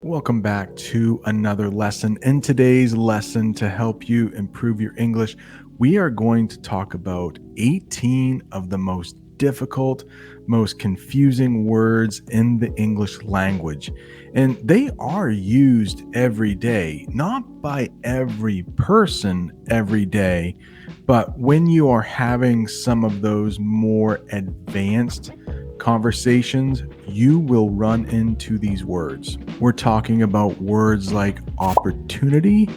Welcome back to another lesson. In today's lesson, to help you improve your English, we are going to talk about 18 of the most difficult, most confusing words in the English language. And they are used every day, not by every person every day, but when you are having some of those more advanced conversations, you will run into these words. We're talking about words like opportunity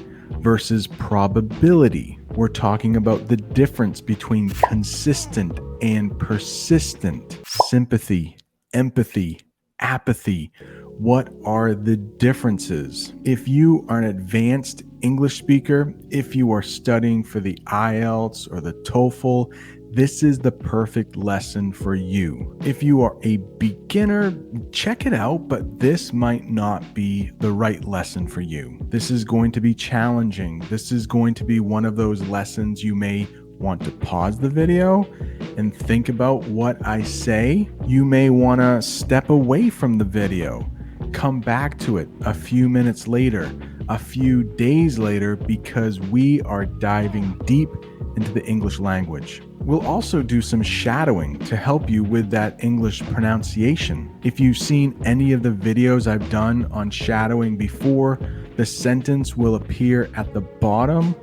versus probability. We're talking about the difference between consistent and persistent, sympathy, empathy, apathy. What are the differences? If you are an advanced English speaker, if you are studying for the IELTS or the TOEFL, this is the perfect lesson for you. If you are a beginner, check it out, but this might not be the right lesson for you. This is going to be challenging. This is going to be one of those lessons you may want to pause the video and think about what I say. You may want to step away from the video, come back to it a few minutes later, a few days later, because we are diving deep into the English language. We'll also do some shadowing to help you with that English pronunciation. If you've seen any of the videos I've done on shadowing before, the sentence will appear at the bottom.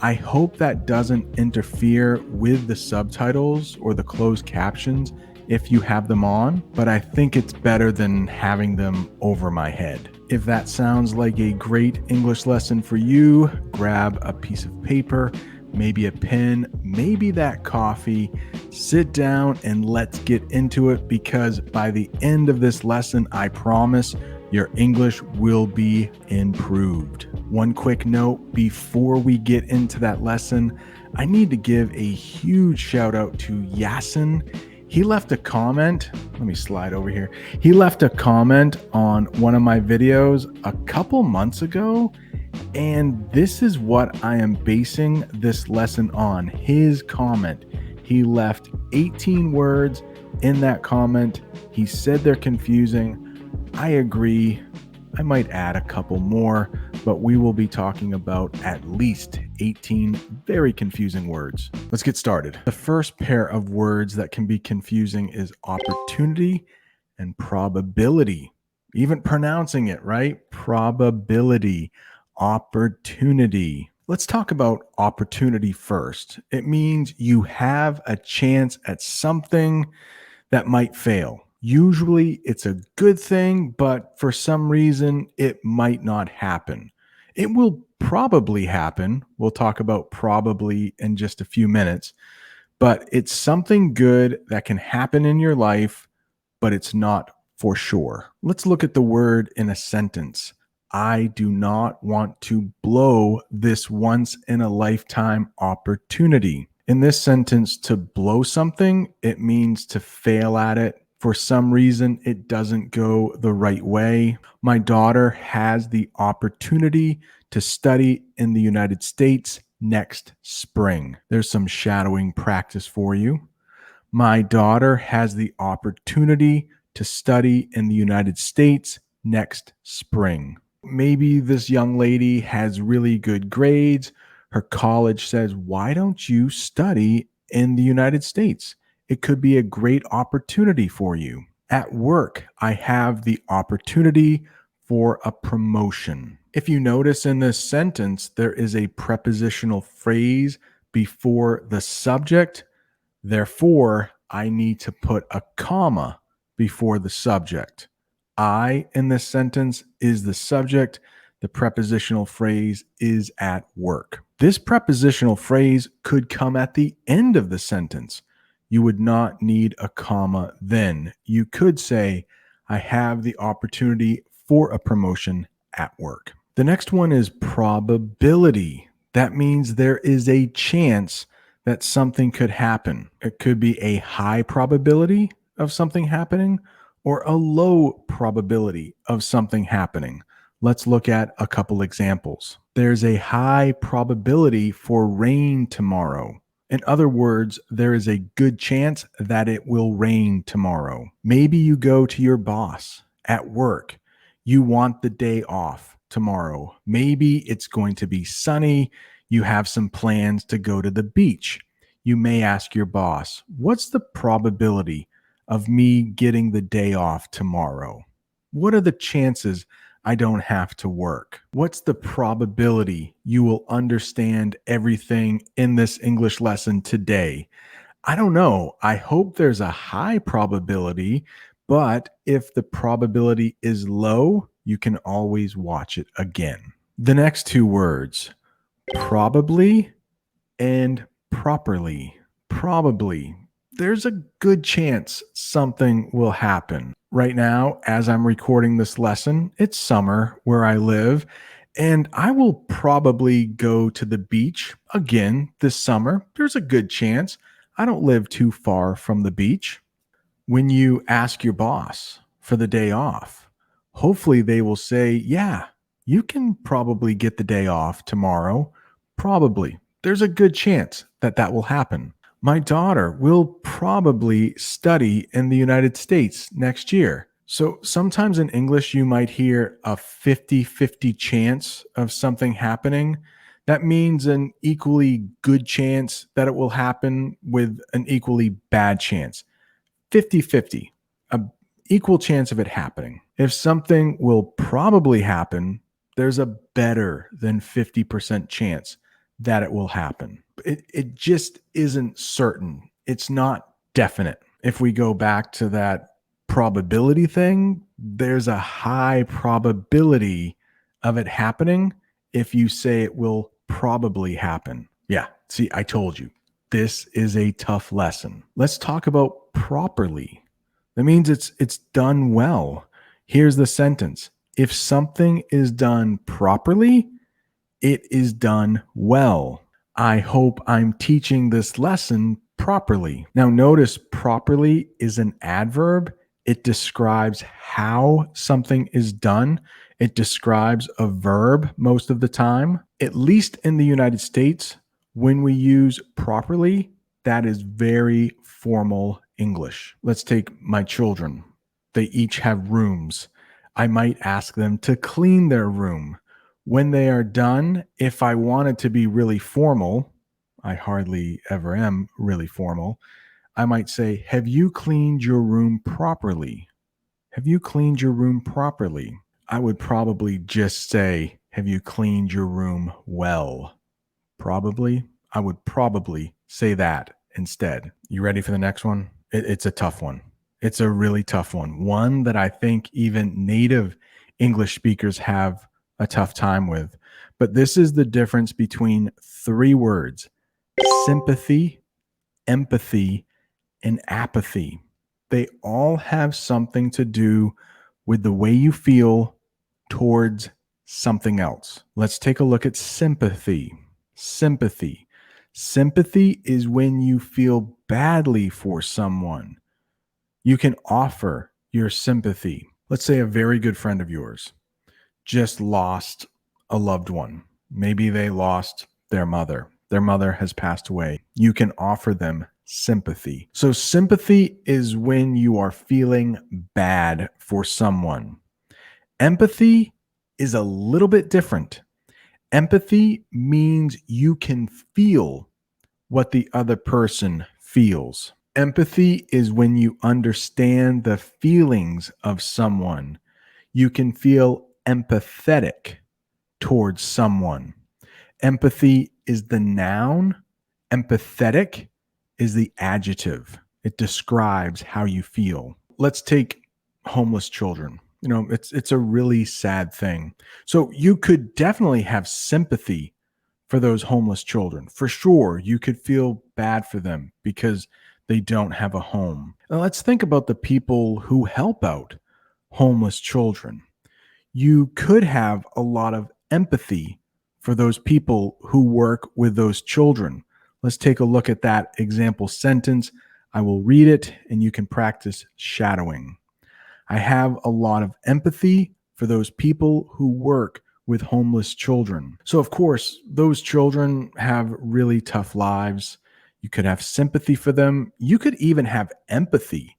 I hope that doesn't interfere with the subtitles or the closed captions if you have them on, but I think it's better than having them over my head. If that sounds like a great English lesson for you, grab a piece of paper, maybe a pen, maybe that coffee, sit down and let's get into it, because by the end of this lesson, I promise your English will be improved. One quick note before we get into that lesson, I need to give a huge shout out to Yasin. He left a comment. Let me slide over here. He left a comment on one of my videos a couple months ago, and this is what I am basing this lesson on. His comment. He left 18 words in that comment. He said they're confusing. I agree. I might add a couple more, but we will be talking about at least 18 very confusing words. Let's get started. The first pair of words that can be confusing is opportunity and probability. Even pronouncing it, right? Probability, opportunity. Let's talk about opportunity first. It means you have a chance at something that might fail. Usually it's a good thing, but for some reason it might not happen. It will probably happen. We'll talk about probably in just a few minutes, but it's something good that can happen in your life, but it's not for sure. Let's look at the word in a sentence. I do not want to blow this once in a lifetime opportunity. In this sentence, to blow something, it means to fail at it. For some reason, it doesn't go the right way. My daughter has the opportunity to study in the United States next spring. There's some shadowing practice for you. My daughter has the opportunity to study in the United States next spring. Maybe this young lady has really good grades. Her college says, why don't you study in the United States? It could be a great opportunity for you. At work, I have the opportunity for a promotion. If you notice in this sentence, there is a prepositional phrase before the subject. Therefore, I need to put a comma before the subject. I in this sentence is the subject. The prepositional phrase is at work. This prepositional phrase could come at the end of the sentence. You would not need a comma then. You could say, I have the opportunity for a promotion at work. The next one is probability. That means there is a chance that something could happen. It could be a high probability of something happening or a low probability of something happening. Let's look at a couple examples. There's a high probability for rain tomorrow. In other words, there is a good chance that it will rain tomorrow. Maybe you go to your boss at work. You want the day off tomorrow. Maybe it's going to be sunny. You have some plans to go to the beach. You may ask your boss, what's the probability of me getting the day off tomorrow? What are the chances I don't have to work? What's the probability you will understand everything in this English lesson today? I don't know. I hope there's a high probability, but if the probability is low, you can always watch it again. The next two words, probably and properly. Probably. There's a good chance something will happen. Right now, as I'm recording this lesson, it's summer where I live, and I will probably go to the beach again this summer. There's a good chance. I don't live too far from the beach. When you ask your boss for the day off, hopefully they will say, yeah, you can probably get the day off tomorrow. Probably. There's a good chance that that will happen. My daughter will probably study in the United States next year. So sometimes in English, you might hear a 50-50 chance of something happening. That means an equally good chance that it will happen with an equally bad chance. 50-50, a equal chance of it happening. If something will probably happen, there's a better than 50% chance that it will happen. It just isn't certain. It's not definite. If we go back to that probability thing, there's a high probability of it happening if you say it will probably happen. Yeah, see, I told you. This is a tough lesson. Let's talk about properly. That means it's done well. Here's the sentence. If something is done properly, it is done well. I hope I'm teaching this lesson properly. Now, notice properly is an adverb. It describes how something is done. It describes a verb most of the time. At least in the United States, when we use properly, that is very formal English. Let's take my children. They each have rooms. I might ask them to clean their room. When they are done, if I wanted to be really formal, I hardly ever am really formal, I might say, have you cleaned your room properly? Have you cleaned your room properly? I would probably just say, have you cleaned your room well? Probably. I would probably say that instead. You ready for the next one? It's a tough one. It's a really tough one that I think even native English speakers have a tough time with. But this is the difference between three words: sympathy, empathy, and apathy. They all have something to do with the way you feel towards something else. Let's take a look at sympathy. Sympathy. Sympathy is when you feel badly for someone. You can offer your sympathy. Let's say a very good friend of yours just lost a loved one. Maybe they lost their mother. Their mother has passed away. You can offer them sympathy. So, sympathy is when you are feeling bad for someone. Empathy is a little bit different. Empathy means you can feel what the other person feels. Empathy is when you understand the feelings of someone. You can feel empathetic towards someone. Empathy is the noun, empathetic is the adjective. It describes how you feel. Let's take homeless children. You know, it's a really sad thing. So you could definitely have sympathy for those homeless children. For sure, you could feel bad for them because they don't have a home. Now, let's think about the people who help out homeless children. You could have a lot of empathy for those people who work with those children. Let's take a look at that example sentence. I will read it and you can practice shadowing. I have a lot of empathy for those people who work with homeless children. So, of course, those children have really tough lives. You could have sympathy for them. You could even have empathy,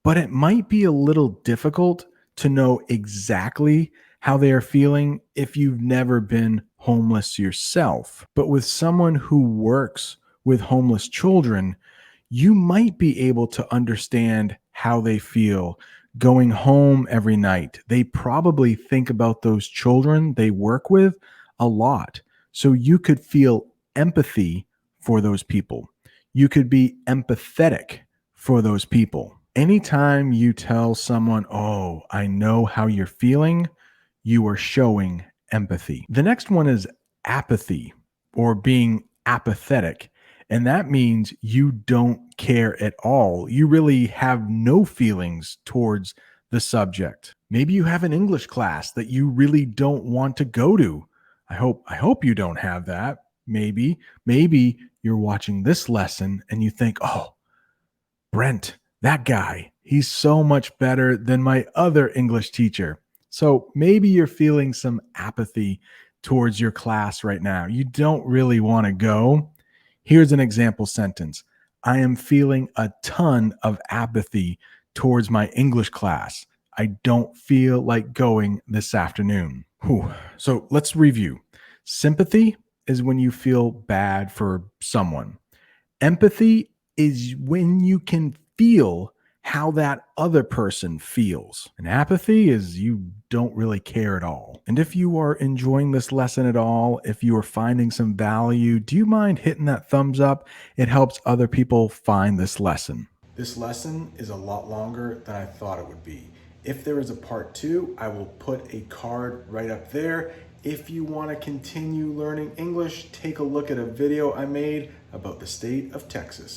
but it might be a little difficult to know exactly how they are feeling if you've never been homeless yourself. But with someone who works with homeless children, you might be able to understand how they feel going home every night. They probably think about those children they work with a lot. So you could feel empathy for those people. You could be empathetic for those people. Anytime you tell someone, "Oh, I know how you're feeling," you are showing empathy. The next one is apathy or being apathetic. And that means you don't care at all. You really have no feelings towards the subject. Maybe you have an English class that you really don't want to go to. I hope you don't have that. Maybe you're watching this lesson and you think, "Oh, Brent, that guy, he's so much better than my other English teacher." So maybe you're feeling some apathy towards your class right now. You don't really want to go. Here's an example sentence: I am feeling a ton of apathy towards my English class. I don't feel like going this afternoon. Whew. So let's review. Sympathy is when you feel bad for someone. Empathy is when you can feel how that other person feels. And apathy is you don't really care at all. And if you are enjoying this lesson at all, if you are finding some value, do you mind hitting that thumbs up? It helps other people find this lesson. This lesson is a lot longer than I thought it would be. If there is a part two, I will put a card right up there. If you want to continue learning English, take a look at a video I made about the state of Texas.